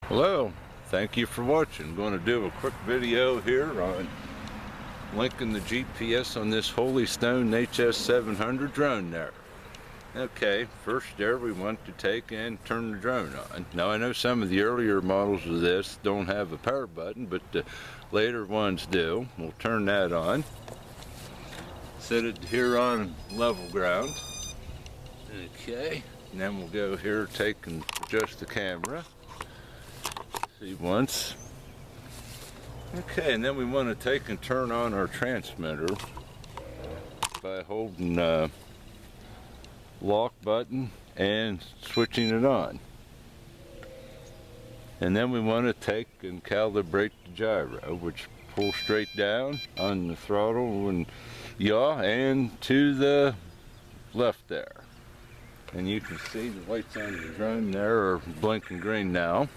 Hello, thank you for watching. I'm going to do a quick video here on linking the GPS on this HOLYSTONE HS700 drone there. Okay, first there we want to take and turn the drone on. Now I know some of the earlier models of this don't have a power button, but the later ones do. We'll turn that on. Set it here on level ground. Okay, and then we'll go here, take and adjust the camera. See once. Okay, and then we want to take and turn on our transmitter by holding lock button and switching it on. And then we want to take and calibrate the gyro, which pull straight down on the throttle and yaw and to the left there. And you can see the lights on the drone there are blinking green now.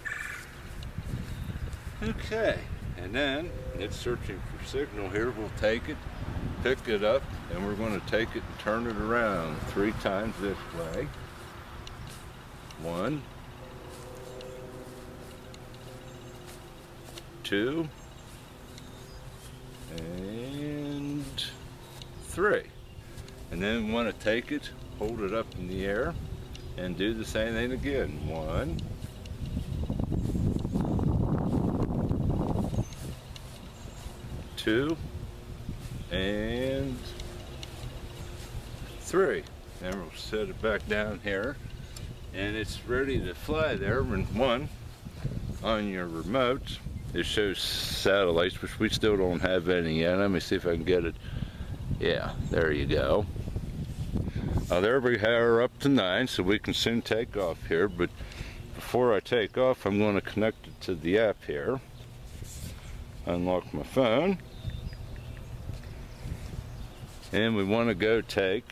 Okay, and then it's searching for signal here. We'll take it, pick it up, and we're going to take it and turn it around 3 times this way. 1, 2, and 3. And then we want to take it, hold it up in the air, and do the same thing again. 1, 2, and 3. Then we'll set it back down here, and it's ready to fly there. And 1 on your remote, it shows satellites, which we still don't have any yet. Let me see if I can get it. Yeah, there you go. Now there we are up to 9, so we can soon take off here. But before I take off, I'm going to connect it to the app here. Unlock my phone. And we want to go take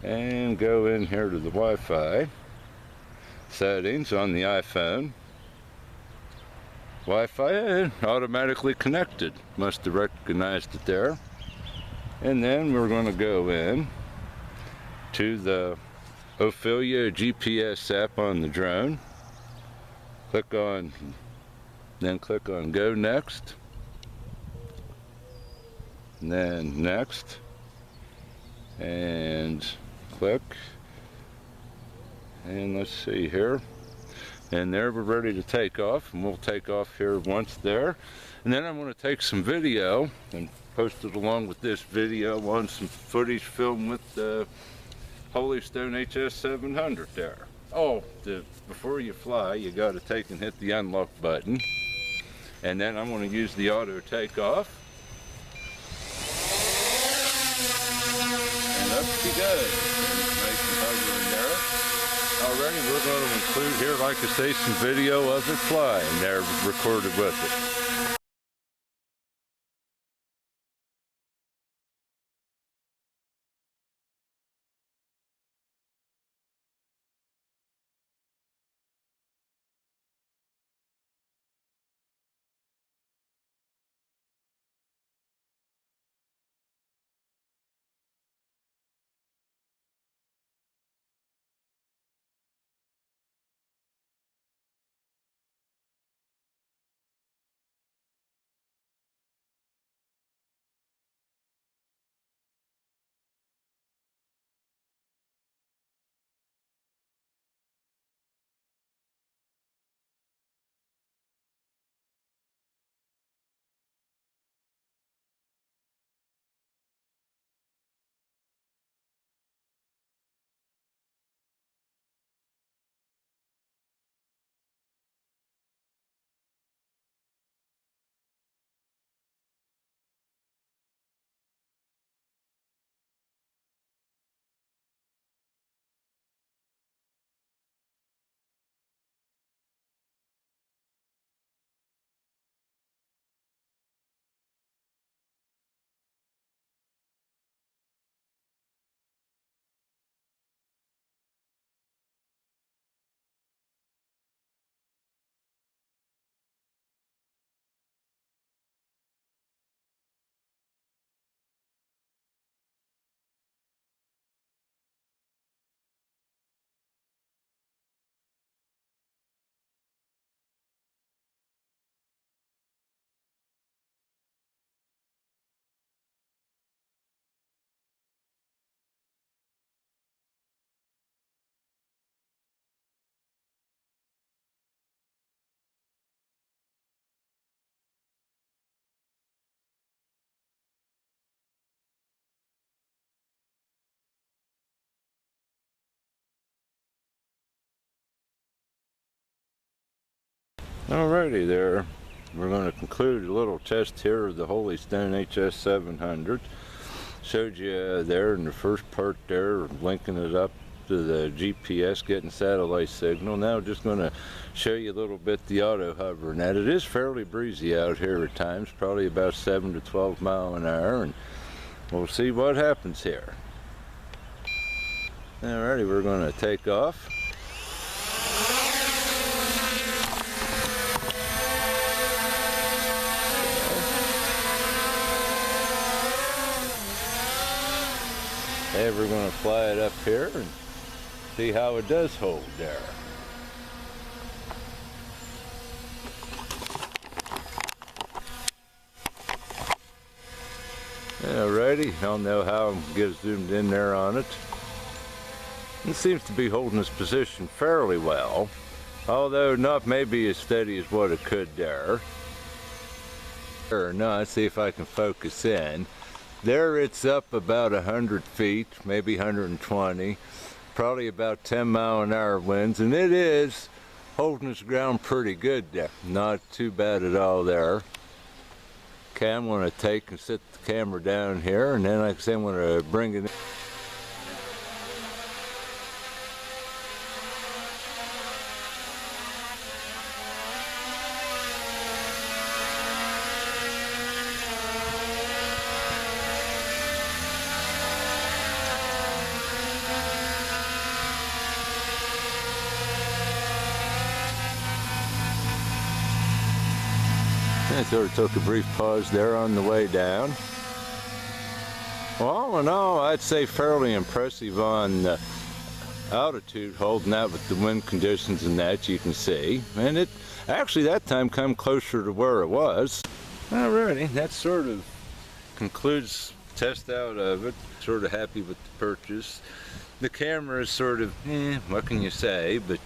and go in here to the Wi-Fi settings on the iPhone. Wi-Fi automatically connected. Must have recognized it there. And then we're going to go in to the Ophelia GPS app on the drone. Click on Go Next. And then next, and click, and let's see here, and there we're ready to take off, and we'll take off here once there. And then I'm going to take some video and post it along with this video on some footage filmed with the HOLYSTONE HS700 there. Oh, before you fly, you got to take and hit the unlock button, and then I'm going to use the auto takeoff. And up she goes. Nice and hovering there. Already we're going to include here, like I say, some video of it flying there recorded with it. Alrighty there, we're going to conclude a little test here of the HOLYSTONE HS700. Showed you there in the first part there, linking it up to the GPS, getting satellite signal. Now just going to show you a little bit the auto hover. Now it is fairly breezy out here at times, probably about 7 to 12 miles an hour, and we'll see what happens here. Alrighty, we're going to take off. Hey, we're going to fly it up here and see how it does hold there. Alrighty, I don't know how it gets zoomed in there on it. It seems to be holding its position fairly well, although not maybe as steady as what it could there. Or not, see if I can focus in. There it's up about 100 feet, maybe 120, probably about 10 mile an hour winds, and it is holding its ground pretty good there. Not too bad at all there. Okay, I'm going to take and set the camera down here, and then like I say, I'm going to bring it in. I sort of took a brief pause there on the way down. Well, all in all, I'd say fairly impressive on altitude, holding that with the wind conditions and that you can see. And it actually that time come closer to where it was. Alrighty, that sort of concludes the test out of it. Sort of happy with the purchase. The camera is sort of, what can you say, but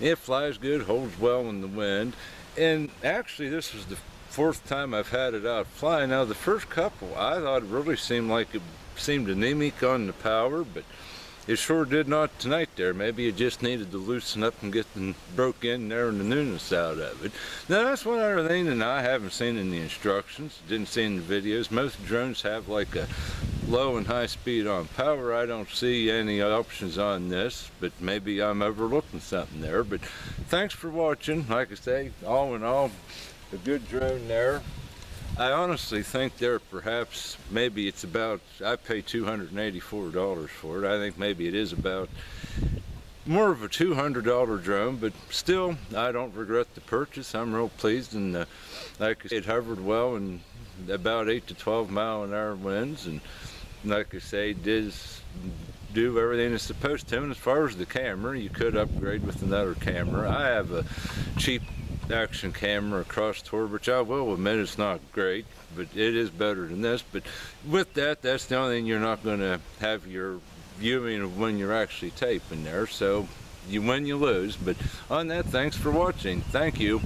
it flies good, holds well in the wind. And actually this was the fourth time I've had it out flying. Now the first couple I thought it really seemed like it seemed anemic on the power, but it sure did not tonight there. Maybe it just needed to loosen up and get them broke in there and the newness out of it. Now that's one other thing that I haven't seen in the instructions, didn't see in the videos. Most drones have like a low and high speed on power. I don't see any options on this, but maybe I'm overlooking something there. But thanks for watching. Like I say, all in all, a good drone there. I honestly think there perhaps, maybe it's about, I paid $284 for it. I think maybe it is about more of a $200 drone, but still, I don't regret the purchase. I'm real pleased, and like I said, it hovered well in about 8 to 12 mile an hour winds, and like I say, did do everything it's supposed to. And as far as the camera, you could upgrade with another camera. I have a cheap action camera across tour, which I will admit it's not great, but it is better than this. But with that, that's the only thing you're not going to have your viewing of when you're actually taping there. So you win, you lose. But on that, thanks for watching. Thank you.